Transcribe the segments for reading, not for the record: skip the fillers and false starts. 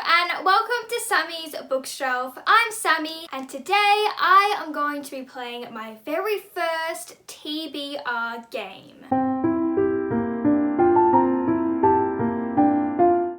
and welcome to Sammy's Bookshelf. I'm Sammy and today I am going to be playing my very first TBR game.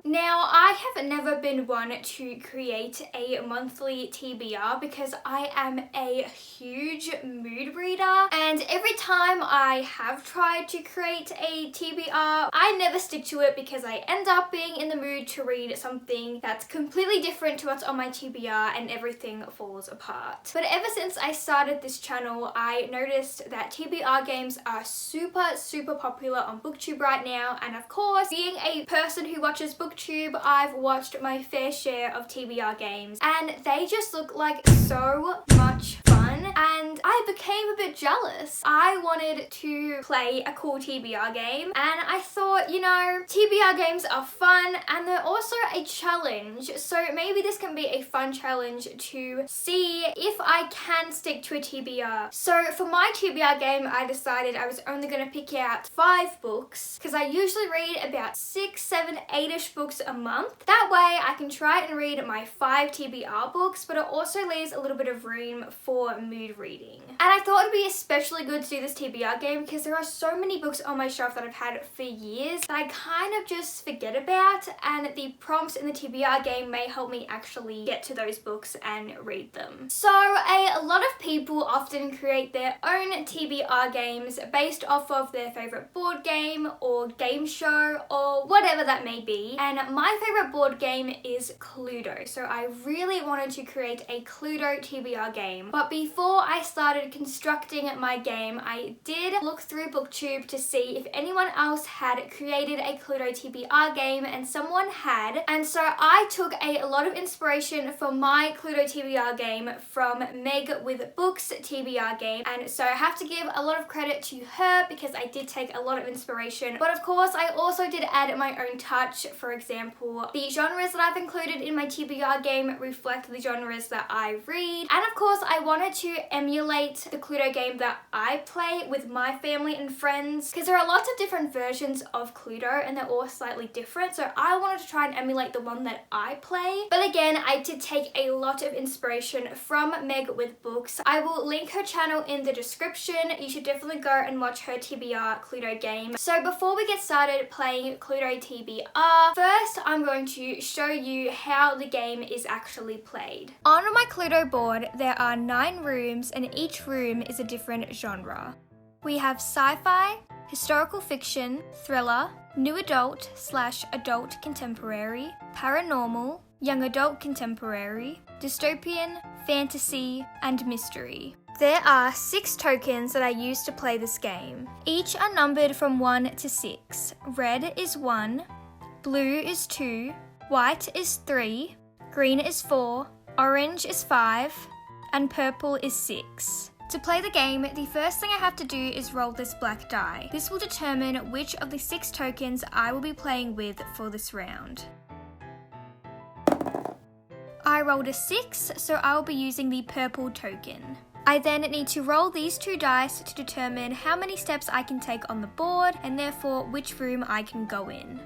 Now, I have never been one to create a monthly TBR because I am a huge mood reader, and every time I have tried to create a TBR, I never stick to it because I end up being in the mood to read something that's completely different to what's on my TBR and everything falls apart. But ever since I started this channel, I noticed that TBR games are super popular on Booktube right now, and of course, being a person who watches Booktube, I've watched my fair share of TBR games and they just look like so much fun, and I became a bit jealous. I wanted to play a cool TBR game, and I thought, you know, TBR games are fun and they're also a challenge, so maybe this can be a fun challenge to see if I can stick to a TBR. So for my TBR game, I decided I was only going to pick out 5 books because I usually read about 6, 7, 8-ish books a month. That way I can try and read my 5 TBR books, but it also leaves a little bit of room for mood reading. And I thought it'd be especially good to do this TBR game because there are so many books on my shelf that I've had for years that I kind of just forget about, and the prompts in the TBR game may help me actually get to those books and read them. So a lot of people often create their own TBR games based off of their favorite board game or game show or whatever that may be, and my favorite board game is Cluedo, so I really wanted to create a Cluedo TBR game. But before I started constructing my game, I did look through Booktube to see if anyone else had created a Cluedo TBR game, and someone had, and so I took a lot of inspiration for my Cluedo TBR game from Meg with Books TBR game, and so I have to give a lot of credit to her because I did take a lot of inspiration. But of course I also did add my own touch. For example, the genres that I've included in my TBR game reflect the genres that I read, and of course I wanted to emulate the Cluedo game that I play with my family and friends because there are lots of different versions of Cluedo and they're all slightly different, so I wanted to try and emulate the one that I play. But again, I did take a lot of inspiration from Meg with Books. I will link her channel in the description. You should definitely go and watch her TBR Cluedo game. So before we get started playing Cluedo TBR, first I'm going to show you how the game is actually played. On my Cluedo board, there are 9 rooms and each room is a different genre. We have sci-fi, historical fiction, thriller, new adult/adult contemporary, paranormal, young adult contemporary, dystopian, fantasy, and mystery. There are 6 tokens that I use to play this game. Each are numbered from 1 to 6. Red is 1, blue is 2, white is 3, green is 4, orange is 5, and purple is 6. To play the game, the first thing I have to do is roll this black die. This will determine which of the 6 tokens I will be playing with for this round. I rolled a 6, so I will be using the purple token. I then need to roll these 2 dice to determine how many steps I can take on the board and therefore which room I can go in.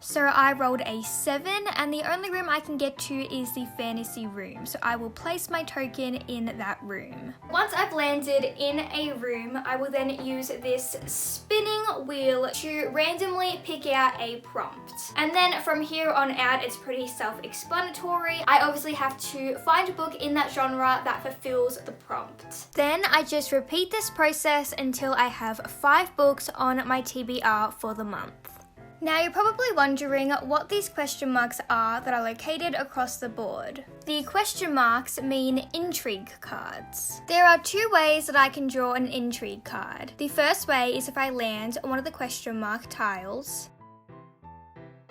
So I rolled a 7, and the only room I can get to is the fantasy room, so I will place my token in that room. Once I've landed in a room, I will then use this spinning wheel to randomly pick out a prompt. And then from here on out, it's pretty self-explanatory. I obviously have to find a book in that genre that fulfills the prompt. Then I just repeat this process until I have 5 books on my TBR for the month. Now you're probably wondering what these question marks are that are located across the board. The question marks mean intrigue cards. There are 2 ways that I can draw an intrigue card. The first way is if I land on one of the question mark tiles.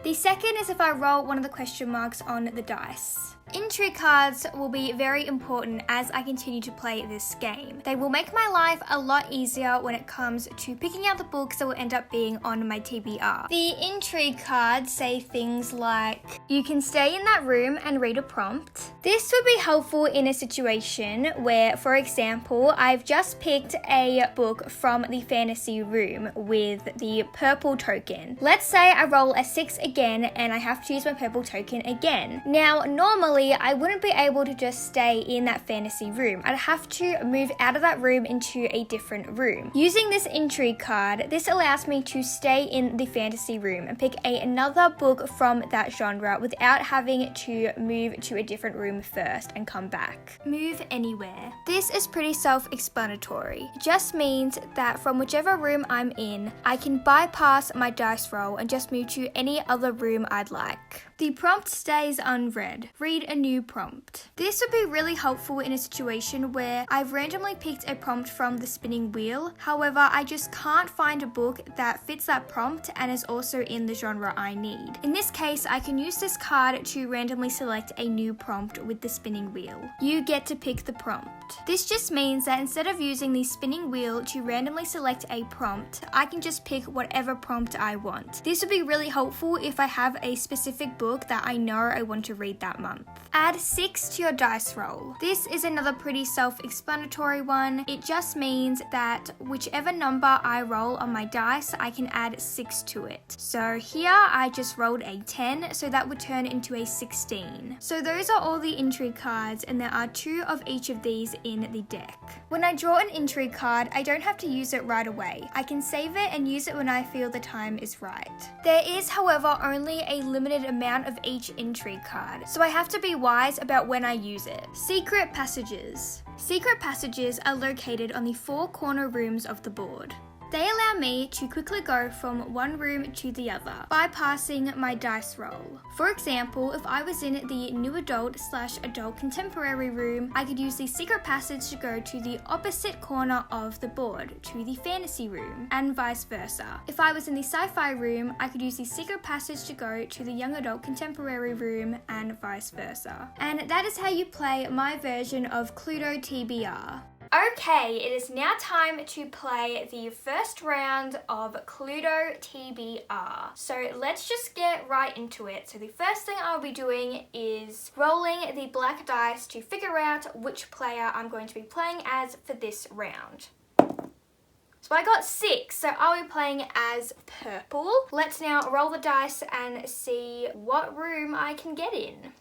The second is if I roll one of the question marks on the dice. Intrigue cards will be very important as I continue to play this game. They will make my life a lot easier when it comes to picking out the books that will end up being on my TBR. The intrigue cards say things like, you can stay in that room and read a prompt. This would be helpful in a situation where, for example, I've just picked a book from the fantasy room with the purple token. Let's say I roll a 6 again and I have to use my purple token again. Now, normally I wouldn't be able to just stay in that fantasy room. I'd have to move out of that room into a different room. Using this intrigue card, this allows me to stay in the fantasy room and pick another book from that genre without having to move to a different room first and come back. Move anywhere. This is pretty self-explanatory. It just means that from whichever room I'm in, I can bypass my dice roll and just move to any other room I'd like. The prompt stays unread. Read a new prompt. This would be really helpful in a situation where I've randomly picked a prompt from the spinning wheel. However, I just can't find a book that fits that prompt and is also in the genre I need. In this case, I can use this card to randomly select a new prompt with the spinning wheel. You get to pick the prompt. This just means that instead of using the spinning wheel to randomly select a prompt, I can just pick whatever prompt I want. This would be really helpful if I have a specific book that I know I want to read that month. Add 6 to your dice roll. This is another pretty self-explanatory one. It just means that whichever number I roll on my dice, I can add 6 to it. So here I just rolled a 10, so that would turn into a 16. So those are all the intrigue cards, and there are 2 of each of these in the deck. When I draw an intrigue card, I don't have to use it right away. I can save it and use it when I feel the time is right. There is, however, only a limited amount of each intrigue card, so I have to be wise about when I use it. Secret passages. Secret passages are located on the 4 corner rooms of the board. They allow me to quickly go from one room to the other, bypassing my dice roll. For example, if I was in the new adult/adult contemporary room, I could use the secret passage to go to the opposite corner of the board, to the fantasy room, and vice versa. If I was in the sci-fi room, I could use the secret passage to go to the young adult contemporary room, and vice versa. And that is how you play my version of Cluedo TBR. Okay, it is now time to play the first round of Cluedo TBR. So let's just get right into it. So the first thing I'll be doing is rolling the black dice to figure out which player I'm going to be playing as for this round. So I got 6, so I'll be playing as purple. Let's now roll the dice and see what room I can get in.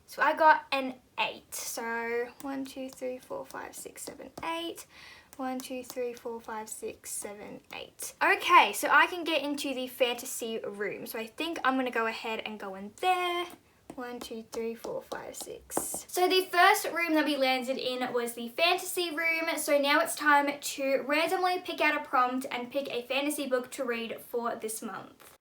So I got an 8. So 1, 2, 3, 4, 5, 6, 7, 8. 1, 2, 3, 4, 5, 6, 7, 8. Okay, so I can get into the fantasy room. So I think I'm going to go ahead and go in there. 1, 2, 3, 4, 5, 6. So the first room that we landed in was the fantasy room. So now it's time to randomly pick out a prompt and pick a fantasy book to read for this month.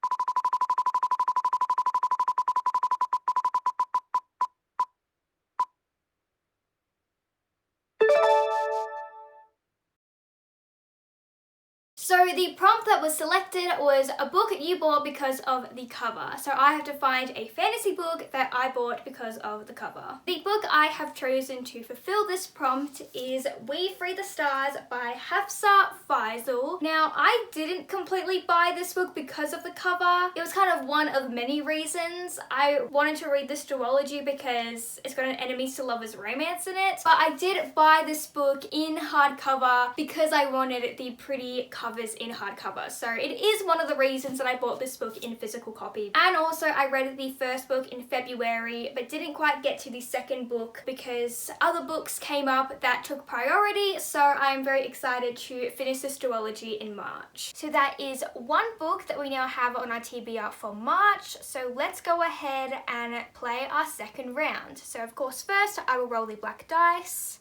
So the prompt that was selected was a book you bought because of the cover. So I have to find a fantasy book that I bought because of the cover. The book I have chosen to fulfill this prompt is We Free the Stars by Hafsah Faizal. Now, I didn't completely buy this book because of the cover. It was kind of one of many reasons. I wanted to read this duology because it's got an enemies to lovers romance in it. But I did buy this book in hardcover because I wanted the pretty covers in hardcover. So it is one of the reasons that I bought this book in physical copy. And also I read the first book in February but didn't quite get to the second book because other books came up that took priority, so I'm very excited to finish this duology in March. So that is one book that we now have on our TBR for March. So let's go ahead and play our second round. So of course first I will roll the black dice.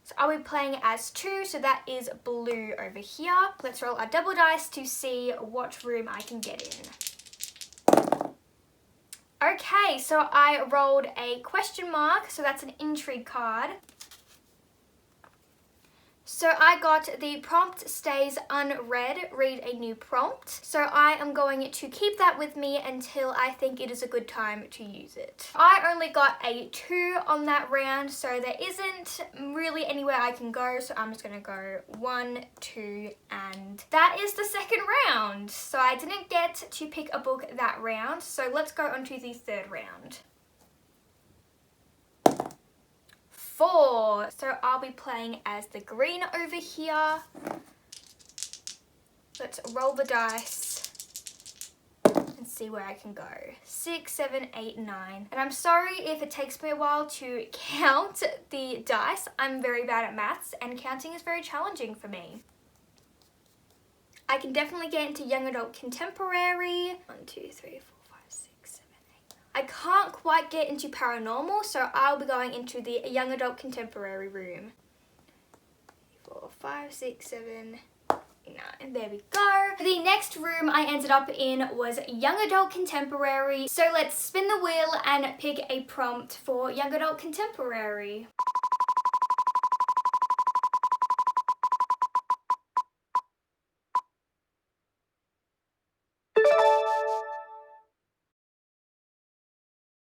So I'll be playing as 2, so that is blue over here. Let's roll our double dice to see what room I can get in. Okay, so I rolled a question mark, so that's an intrigue card. So I got the prompt stays unread, read a new prompt. So I am going to keep that with me until I think it is a good time to use it. I only got a 2 on that round, so there isn't really anywhere I can go. So I'm just gonna go 1, 2, and that is the second round. So I didn't get to pick a book that round. So let's go on to the third round. 4. So I'll be playing as the green over here. Let's roll the dice and see where I can go. 6, 7, 8, 9. And I'm sorry if it takes me a while to count the dice. I'm very bad at maths and counting is very challenging for me. I can definitely get into young adult contemporary. 1, 2, 3, 4, 5, 6, 7, 8. I can't quite get into paranormal, so I'll be going into the young adult contemporary room. 4, 5, 6, 7, 9. There we go. The next room I ended up in was young adult contemporary. So let's spin the wheel and pick a prompt for young adult contemporary.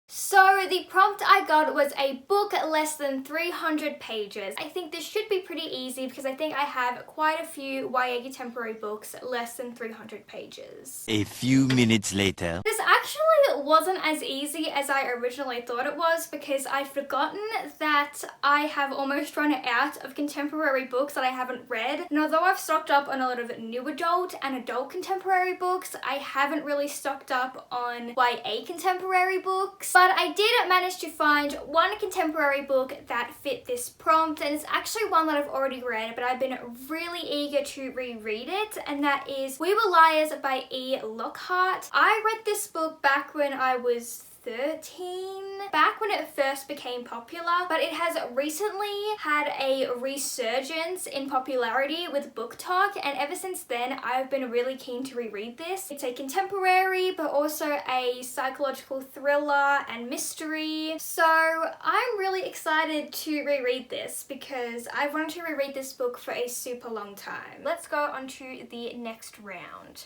So the prompt I got was a book less than 300 pages. I think this should be pretty easy because I think I have quite a few YA contemporary books less than 300 pages. A few minutes later. This actually wasn't as easy as I originally thought it was because I'd forgotten that I have almost run out of contemporary books that I haven't read. And although I've stocked up on a lot of new adult and adult contemporary books, I haven't really stocked up on YA contemporary books. But I did manage to find one contemporary book that fit this prompt, and it's actually one that I've already read, but I've been really eager to reread it, and that is We Were Liars by E. Lockhart. I read this book back when I was 13, back when it first became popular, but it has recently had a resurgence in popularity with Book Talk, and ever since then I've been really keen to reread this. It's a contemporary but also a psychological thriller and mystery, so I'm really excited to reread this because I've wanted to reread this book for a super long time. Let's go on to the next round.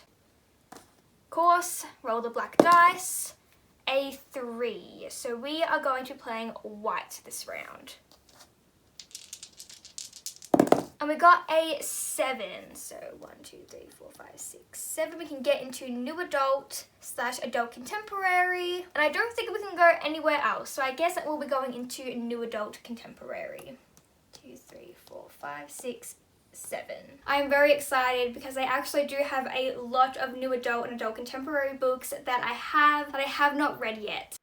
Of course, roll the black dice. A 3. So we are going to be playing white this round. And we got a 7. So 1, 2, 3, 4, 5, 6, 7. We can get into new adult / adult contemporary. And I don't think we can go anywhere else. So I guess that we'll be going into new adult contemporary. 2, 3, 4, 5, 6, 7. I'm very excited because I actually do have a lot of new adult and adult contemporary books that I have not read yet.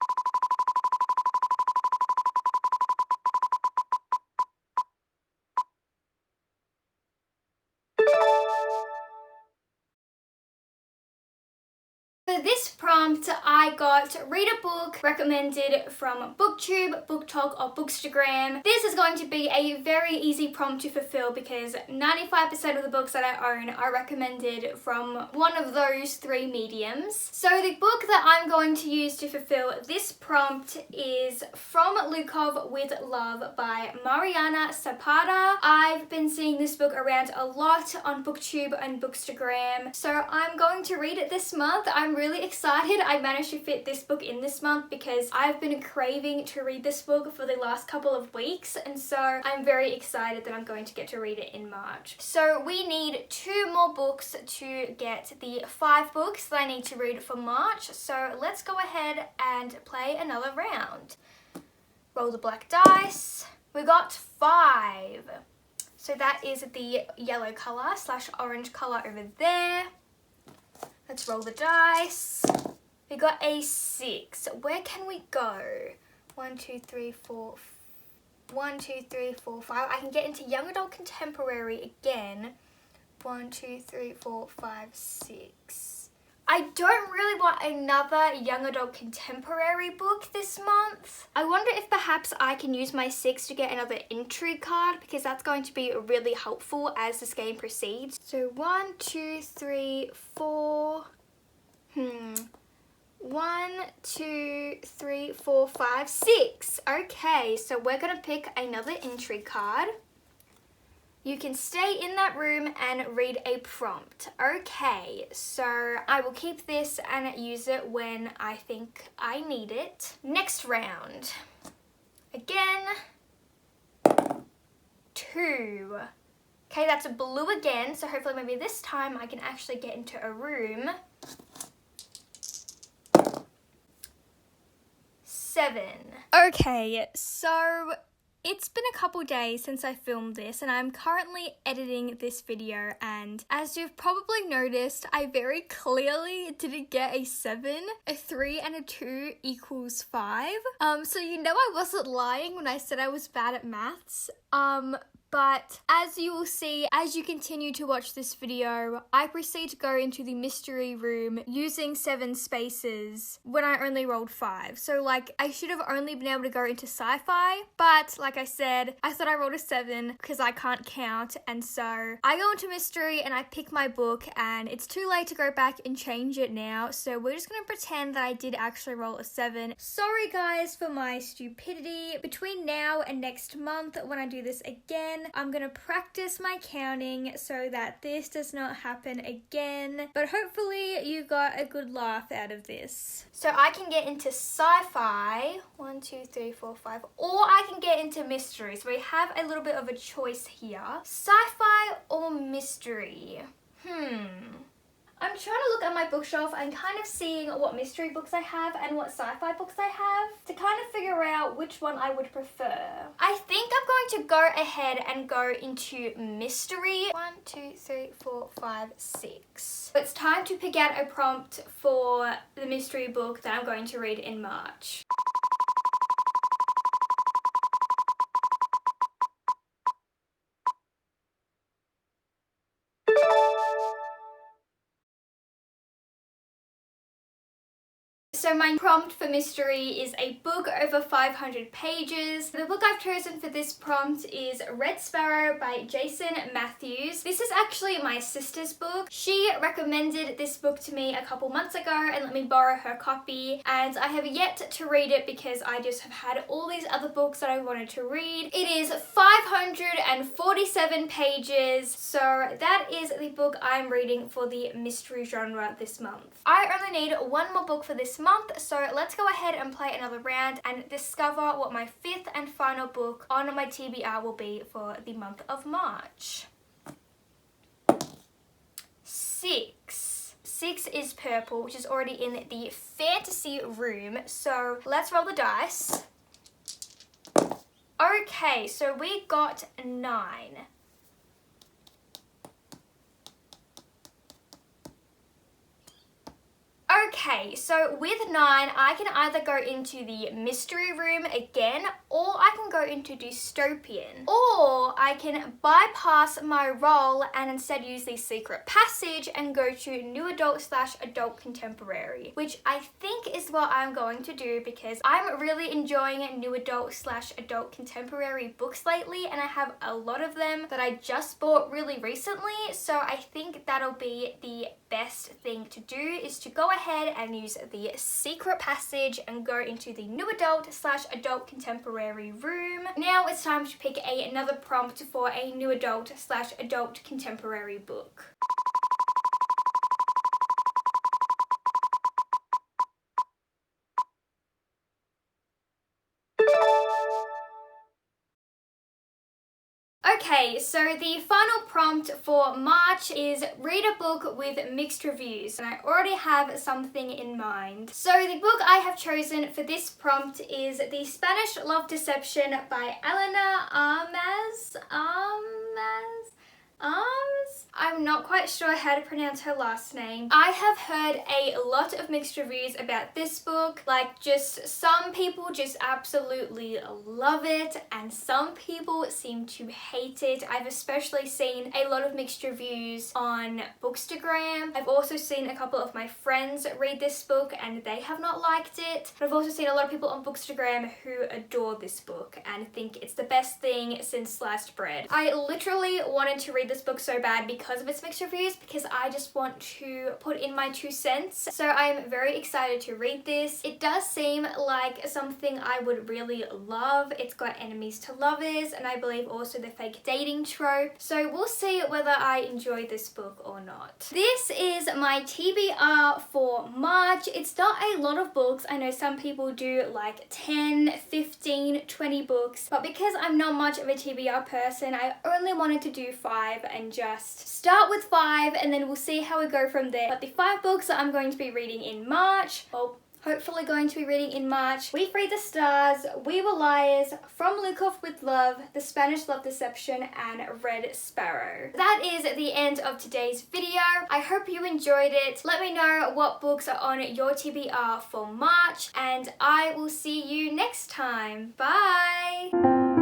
For this prompt, I got read a book recommended from Booktube, BookTok, or Bookstagram. This is going to be a very easy prompt to fulfill because 95% of the books that I own are recommended from one of those 3 mediums. So the book that I'm going to use to fulfill this prompt is From Lukov with Love by Mariana Zapata. I've been seeing this book around a lot on Booktube and Bookstagram, so I'm going to read it this month. I'm really excited I managed to fit this book in this month because I've been craving to read this book for the last couple of weeks, and so I'm very excited that I'm going to get to read it in March. So we need 2 more books to get the 5 books that I need to read for March, so let's go ahead and play another round. Roll the black dice. We got 5. So that is the yellow colour / orange colour over there. Let's roll the dice. We got a 6. Where can we go? 1, 2, 3, 4. 1, 2, 3, 4, 5. I can get into young adult contemporary again. 1, 2, 3, 4, 5, 6. I don't really want another young adult contemporary book this month. I wonder if perhaps I can use my 6 to get another intrigue card because that's going to be really helpful as this game proceeds. So 1, 2, 3, 4. 1, 2, 3, 4, 5, 6. Okay, so we're gonna pick another intrigue card. You can stay in that room and read a prompt. Okay, so I will keep this and use it when I think I need it. Next round. Again, 2. Okay, that's a blue again, so hopefully maybe this time I can actually get into a room. 7. Okay, so It's been a couple days since I filmed this and I'm currently editing this video, and as you've probably noticed, I very clearly didn't get a 7. A 3 and a 2 equals 5. So you know I wasn't lying when I said I was bad at maths. But as you will see, as you continue to watch this video, I proceed to go into the mystery room using 7 spaces when I only rolled 5. So like, I should have only been able to go into sci-fi, but like I said, I thought I rolled a 7 because I can't count, and so I go into mystery and I pick my book, and it's too late to go back and change it now, so we're just gonna pretend that I did actually roll a 7. Sorry guys for my stupidity. Between now and next month when I do this again, I'm gonna practice my counting so that this does not happen again, but hopefully you got a good laugh out of this. So I can get into sci-fi, 1, 2, 3, 4, 5, or I can get into mystery. So we have a little bit of a choice here. Sci-fi or mystery? I'm trying to look at my bookshelf and kind of seeing what mystery books I have and what sci-fi books I have to kind of figure out which one I would prefer. I think I'm going to go ahead and go into mystery. 1, 2, 3, 4, 5, 6. It's time to pick out a prompt for the mystery book that I'm going to read in March. So my prompt for mystery is a book over 500 pages. The book I've chosen for this prompt is Red Sparrow by Jason Matthews. This is actually my sister's book. She recommended this book to me a couple months ago and let me borrow her copy, and I have yet to read it because I just have had all these other books that I wanted to read. It is 547 pages, so that is the book I'm reading for the mystery genre this month. I only need one more book for this month, so let's go ahead and play another round and discover what my 5th and final book on my TBR will be for the month of March. 6. 6 is purple, which is already in the fantasy room, so let's roll the dice. Okay, so we got 9. Okay, so with 9, I can either go into the mystery room again, or I can go into dystopian, or I can bypass my roll and instead use the secret passage and go to new adult / adult contemporary, which I think is what I'm going to do because I'm really enjoying new adult / adult contemporary books lately, and I have a lot of them that I just bought really recently, so I think that'll be the best thing to do is to go ahead and use the secret passage and go into the new adult / adult contemporary room. Now it's time to pick another prompt for a new adult / adult contemporary book. Okay, so the final prompt for March is read a book with mixed reviews, and I already have something in mind. So the book I have chosen for this prompt is The Spanish Love Deception by Elena Armas. I'm not quite sure how to pronounce her last name. I have heard a lot of mixed reviews about this book. Like, just some people just absolutely love it and some people seem to hate it. I've especially seen a lot of mixed reviews on Bookstagram. I've also seen a couple of my friends read this book and they have not liked it. But I've also seen a lot of people on Bookstagram who adore this book and think it's the best thing since sliced bread. I literally wanted to read this book so bad because of its mixed reviews, because I just want to put in my 2 cents. So I'm very excited to read this. It does seem like something I would really love. It's got enemies to lovers, and I believe also the fake dating trope. So we'll see whether I enjoy this book or not. This is my TBR for March. It's not a lot of books. I know some people do like 10, 15, 20 books, but because I'm not much of a TBR person, I only wanted to do 5 and just start with 5 and then we'll see how we go from there. But the 5 books that I'm going to be reading in March, well, hopefully going to be reading in March We Freed the Stars, We Were Liars, From Lukov with Love, The Spanish Love Deception, and Red Sparrow. That is the end of today's video. I hope you enjoyed it. Let me know what books are on your TBR for March, and I will see you next time. Bye!